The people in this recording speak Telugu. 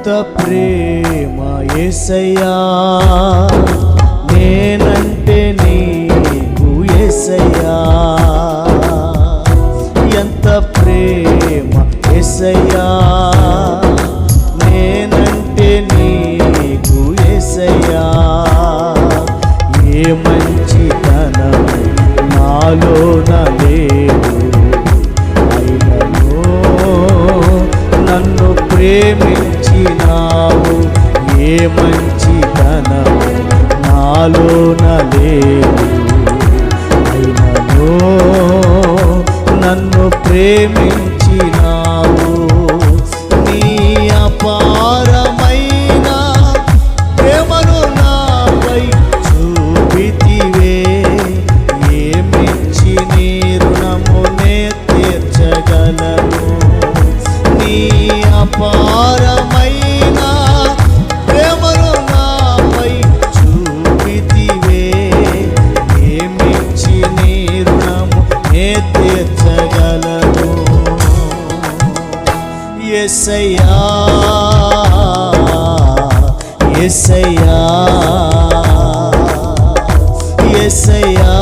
ఎంత ప్రేమ యేసయ్యా నేనంటే నీకు యేసయ్యా, ఎంత ప్రేమ యేసయ్యా నేనంటే నీకు యేసయ్యా, ఏ మంచితనం నాలోన లేదు, అయినను నన్ను ప్రేమించినావు, ఏ మంచితనం నాలోన లేదు, అయినను నన్ను ప్రేమించినావు, నీ అపారమైన ప్రేమను నాపై చూపితివే, ఏమిచ్చి నీ రుణమునే తీర్చగలను, నీ అపారమైన ప్రేమను నాపై చూపితివే, ఏమిచ్చి నీ రుణమునే తీర్చగలను. యేసయ్యా యేసయ్యా యేసయ్యా